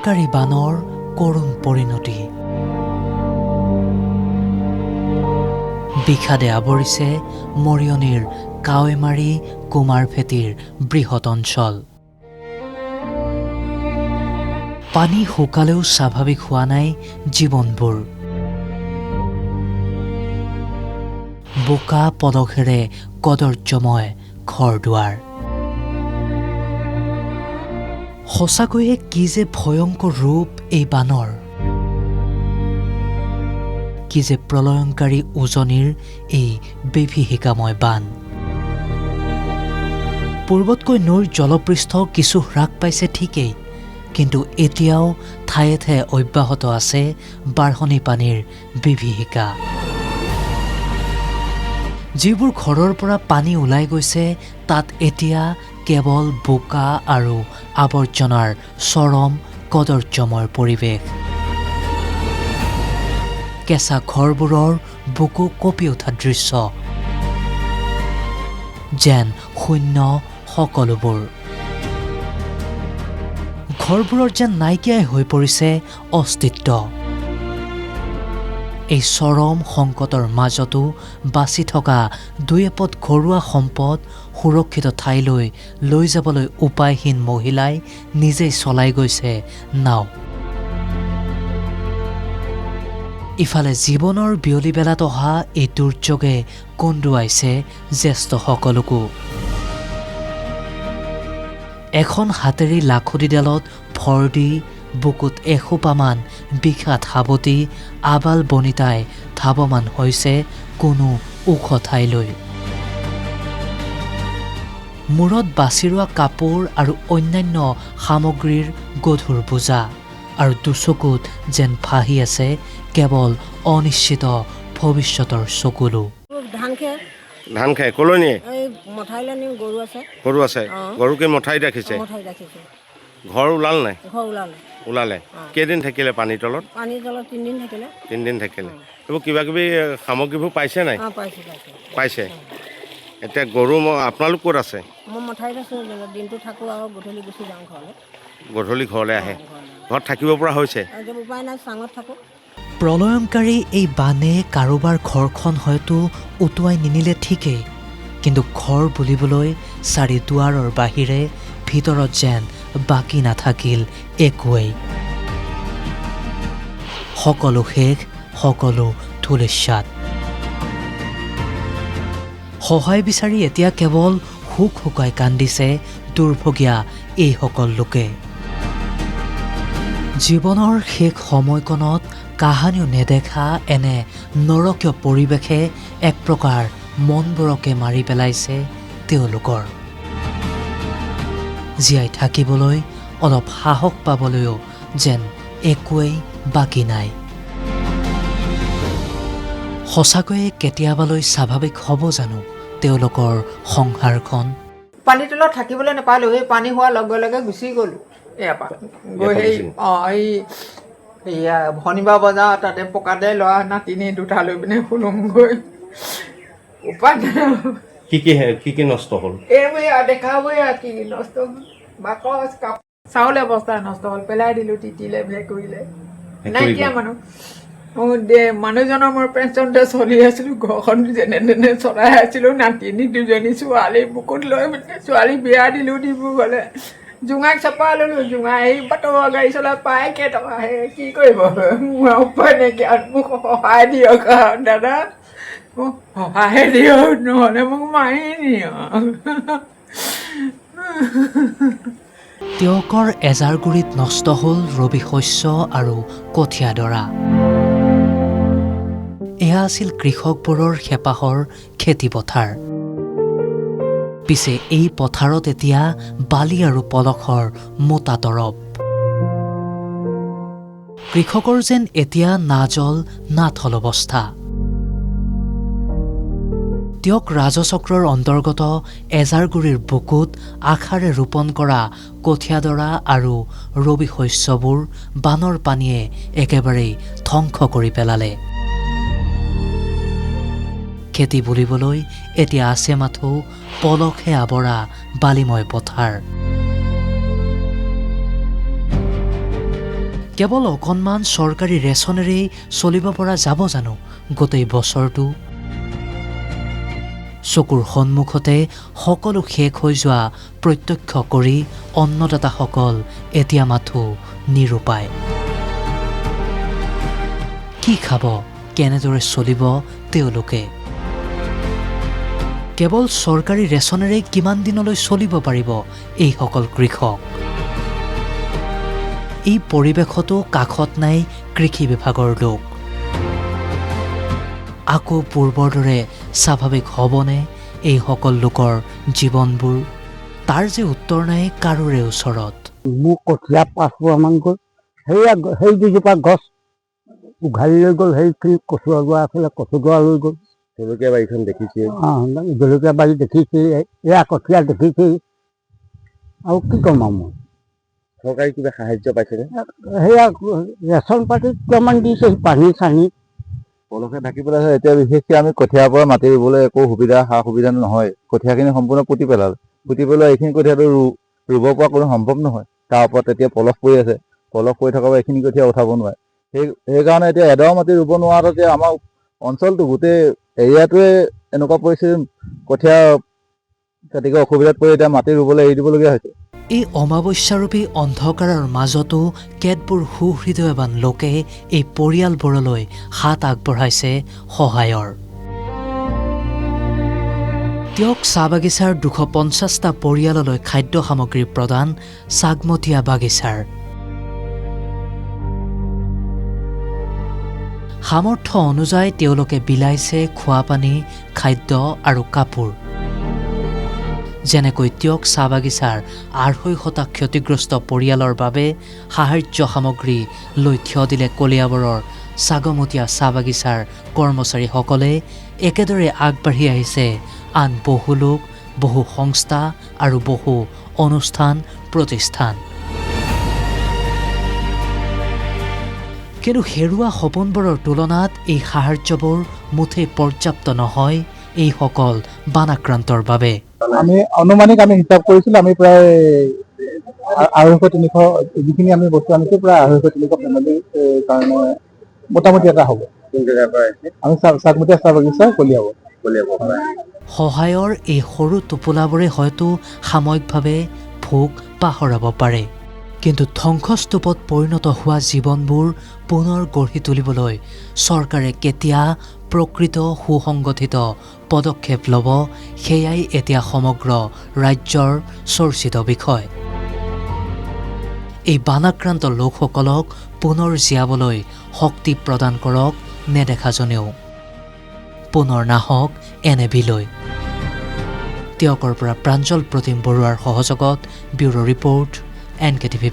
প্ৰলয়ংকাৰী বানৰ কৰুণ পৰিণতি। বিষাদে আৱৰিছে মৰিয়নিৰ কাৱৈমাৰী কুমাৰভেটিৰ বৃহৎ অঞ্চল। পানী শুকালেও স্বাভাৱিক হোৱা নাই জীৱনবোৰ। বোকা পদখেৰে কদৰ্যময় ঘৰ দুৱাৰ। সঁচাকৈয়ে কি যে ভয়ংকৰ ৰূপ এই বানৰ, কি যে প্ৰলয়ংকাৰী উজনিৰ এই বিভীষিকাময় বান। পূৰ্বতকৈ নৈৰ জলপৃষ্ঠ কিছু হ্ৰাস পাইছে ঠিকেই, কিন্তু এতিয়াও ঠায়ে ঠায়ে অব্যাহত আছে বাঢ়নী পানীৰ বিভীষিকা। যিবোৰ ঘৰৰ পৰা পানী ওলাই গৈছে তাত এতিয়া কেৱল বোকা আৰু আৱৰ্জনাৰ চৰম কদৰ্যময় পৰিৱেশ। কেঁচা ঘৰবোৰৰ বুকু কঁপি উঠা দৃশ্য, যেন শূন্য সকলোবোৰ। ঘৰবোৰৰ যেন নাইকিয়াই হৈ পৰিছে অস্তিত্ব। এই চৰম সংকটৰ মাজতো বাচি থকা দুই এপদ ঘৰুৱা সম্পদ সুৰক্ষিত ঠাইলৈ লৈ যাবলৈ উপায়হীন মহিলাই নিজেই চলাই গৈছে নাও। ইফালে জীৱনৰ বিয়লি বেলাত অহা এই দুৰ্যোগে কন্দুৱাইছে জ্যেষ্ঠসকলকো। এখন হাতেৰী লাখুটিডালত ভৰ দি বুকুত এসোপামান বিষাদ সাৱটি আবাল বনিতাই ধাৱমান হৈছে কোনো ওখ ঠাইলৈ। মূৰত বাছি ৰোৱা কাপোৰ আৰু অন্যান্য সামগ্ৰীৰ গধুৰ বোজা, আৰু দুচকুত যেন ভাহি আছে কেৱল অনিশ্চিত ভৱিষ্যতৰ চকুলো। ধান খাই কলনীয়ে গৰু আছে। গৰুকে মঠাই ৰাখিছে। ঘৰ ওলাল নাই? ওলালে। কেইদিন থাকিলে পানীৰ তলত? 3 দিন থাকিলে। এইবোৰ কিবা কিবি সামগ্ৰীবোৰ পাইছে নাই? পাইছে। এতিয়া গৰু আপোনালোক ক'ত আছে? মই মঠাইত আছোঁ, দিনটো থাকোঁ আৰু গধূলি গুচি যাওঁ ঘৰলৈ। গধূলি ঘৰলৈ আহে? ঘৰত থাকিব পৰা হৈছে? উপায় নাই, চাঙত থাকোঁ। প্ৰলয়ংকাৰী এই বানে কাৰোবাৰ ঘৰখন হয়তো উটুৱাই নিনিলে ঠিকেই, কিন্তু ঘৰ বুলিবলৈ চাৰি দুৱাৰৰ বাহিৰে ভিতৰত যেন বাকী নাথাকিল একোৱেই। সকলো শেষ, সকলো ধূলিসাৎ। সহায় বিচাৰি এতিয়া কেৱল হুক হুকাই কান্দিছে দুৰ্ভগীয়া এইসকল লোকে। জীৱনৰ শেষ সময়কণত কাহানিও নেদেখা এনে নৰকীয় পৰিৱেশে এক প্ৰকাৰ মনবোৰকে মাৰি পেলাইছে তেওঁলোকৰ। জীয়াই থাকিবলৈ অলপ সাহস পাবলৈও যেন একোৱেই বাকী নাই। সঁচাকৈয়ে কেতিয়াবালৈ স্বাভাৱিক হ'ব জানো তেওঁলোকৰ সংসাৰখন? পানীৰ তলত থাকিবলৈ নাপালোঁ। সেই পানী হোৱাৰ লগে লগে গুচি গ'লোঁ ইয়াৰ পৰা গৈ। সেয়া শনিবাৰ বজাৰ তাতে পকাতে ল'ৰা নাতিনী দুটা লৈ পিনে শুলোংগৈ। উপায় নাই। কি নষ্ট হ'ল? এইবোৰ দেখাবই আৰু কি নষ্ট হ'ল। বাকচ কাপোৰ চাউল অৱস্থা নষ্ট হ'ল, পেলাই দিলোঁ। তিতিলে ভেঁকুৰিলে, নাইকিয়া মানুহ। মানুহজনৰ মোৰ পেঞ্চনতে চলি আছিলোঁ। ঘৰখন যেনে তেনে চলাই আছিলোঁ। নাতিনী দুজনী, ছোৱালী বুকুত লৈ পিনে ছোৱালী বিয়া দিলোঁ ডিব্ৰুগড়লৈ। জোঙাইক চপাই ল'লোঁ। জোঙাই এই বাটৰ গাড়ী চলাই পায় কেইটকা, সেই কি কৰিব? মোৰ উপায় নাইকিয়া। মোক সহায় দিয়ক দাদা, মোক সহায় দিয়ক, নহ'লে মোক মাৰি নিয়ক। তেওঁকৰ এজাৰগুৰিত নষ্ট হ'ল ৰবি শস্য আৰু কঠীয়াডৰা। এয়া আছিল কৃষকবোৰৰ হেঁপাহৰ খেতিপথাৰ। পিছে এই পথাৰত এতিয়া বালি আৰু পলসৰ মোটা তৰপ। কৃষকৰ যেন এতিয়া না জল না থল অৱস্থা। তেওঁক ৰাজচক্ৰৰ অন্তৰ্গত এজাৰগুৰিৰ বুকুত আশাৰে ৰোপণ কৰা কঠীয়াডৰা আৰু ৰবি শস্যবোৰ বানৰ পানীয়ে একেবাৰেই ধ্বংস কৰি পেলালে। খেতি বুলিবলৈ এতিয়া আছে মাথো পলসে আৱৰা বালিময় পথাৰ। কেৱল অকণমান চৰকাৰী ৰেচনেৰেই চলিব পৰা যাব জানো গোটেই বছৰটো? চকুৰ সন্মুখতে সকলো শেষ হৈ যোৱা প্ৰত্যক্ষ কৰি অন্নদাতাসকল এতিয়া মাথো নিৰুপায়। কি খাব, কেনেদৰে চলিব তেওঁলোকে? কেৱল চৰকাৰী ৰেচনেৰেই কিমান দিনলৈ চলিব পাৰিব এইসকল কৃষক? এই পৰিৱেশতো কাষত নাই কৃষি বিভাগৰ লোক। আকৌ পূৰ্বৰ দৰে স্বাভাৱিক হ'বনে এইসকল লোকৰ জীৱনবোৰ? তাৰ যে উত্তৰ নাই কাৰোৰে ওচৰত। মোক কঠীয়া 5 পোৱামান গ'ল, সেই দুজোপা গছ উঘালি লৈ গ'ল। সেইখিনি কচুৱা গৰা আছিলে, কচুগৰা লৈ গ'ল। জলকীয়া বাৰীখন দেখিছে, জলকীয়া বাৰী দেখিছে, এয়া কঠীয়া দেখিছে। আৰু কি ক'ম আৰু মই? চৰকাৰী কিবা সাহায্য পাইছেনে? সেয়া ৰেচন পাতি কিমান দিছে, পানী চানী পলসে ঢাকি পেলাইছে। এতিয়া বিশেষকৈ আমি কঠীয়াৰ পৰা মাটি ৰুবলৈ একো সুবিধা সা সুবিধা নহয়। কঠীয়াখিনি সম্পূৰ্ণ পুতি পেলাল। পুতি পেলোৱা এইখিনি কঠীয়াটো ৰুব পৰা কোনো সম্ভৱ নহয়। তাৰ ওপৰত এতিয়া পলস পৰি আছে। পলস পৰি থকাৰ পৰা এইখিনি কঠীয়া উঠাব নোৱাৰে। সেইকাৰণে এতিয়া এডৰা মাটি ৰুব নোৱাৰাতে আমাৰ অঞ্চলটো গোটেই এৰিয়াটোৱে এনেকুৱা পৰিস্থিতি, কঠীয়া কাটিকে অসুবিধাত পৰি এতিয়া মাটি ৰুবলৈ এৰি দিবলগীয়া হৈছে। এই অমাৱস্যাৰূপী অন্ধকাৰৰ মাজতো কেতবোৰ সুহৃদয়বান লোকে এই পৰিয়ালবোৰলৈ হাত আগবঢ়াইছে সহায়ৰ। তেওঁক চাহ বাগিচাৰ 250টা পৰিয়াললৈ খাদ্য সামগ্ৰী প্ৰদান চাগমতীয়া বাগিচাৰ। সামৰ্থ্য অনুযায়ী তেওঁলোকে বিলাইছে খোৱাপানী, খাদ্য আৰু কাপোৰ। যেনেকৈ তেওঁক চাহ বাগিচাৰ 250 ক্ষতিগ্ৰস্ত পৰিয়ালৰ বাবে সাহায্য সামগ্ৰী লৈ থিয় দিলে কলিয়াবৰৰ চাগমতীয়া চাহ বাগিচাৰ কৰ্মচাৰীসকলে, একেদৰে আগবাঢ়ি আহিছে আন বহু লোক, বহু সংস্থা আৰু বহু অনুষ্ঠান প্ৰতিষ্ঠান। কিন্তু হেৰুৱা সপোনবোৰৰ তুলনাত এই সাহায্যবোৰ মুঠেই পৰ্যাপ্ত নহয় এইসকল বানাক্ৰান্তৰ বাবে। আমি আনুমানিক হিচাপ কৰিছিলোঁ, আমি প্ৰায় 250-300 যিখিনি আমি বস্তু আনিছোঁ, প্ৰায় 250-300 ফেমিলিৰ কাৰণে মোটামুটি এটা হ'ব। আমি চাগমতীয়া চাহ বাগিচা কলিয়াবৰ। সহায়ৰ এই সৰু টোপোলাবোৰে হয়তো সাময়িকভাৱে ভোক পাহৰাব পাৰে, কিন্তু ধ্বংসস্তূপত পৰিণত হোৱা জীৱনবোৰ পুনৰ গঢ়ি তুলিবলৈ চৰকাৰে কেতিয়া প্ৰকৃত সুসংগঠিত পদক্ষেপ ল'ব, সেয়াই এতিয়া সমগ্ৰ ৰাজ্যৰ চৰ্চিত বিষয়। এই বানাক্ৰান্ত লোকসকলক পুনৰ জীয়াবলৈ শক্তি প্ৰদান কৰক নেদেখাজনেও। পুনৰ নাহক এনে বিলৈ। তেওঁকৰ পৰা প্ৰাঞ্জল প্ৰতিম বৰুৱাৰ সহযোগত ব্যুৰো ৰিপৰ্ট NKTV+।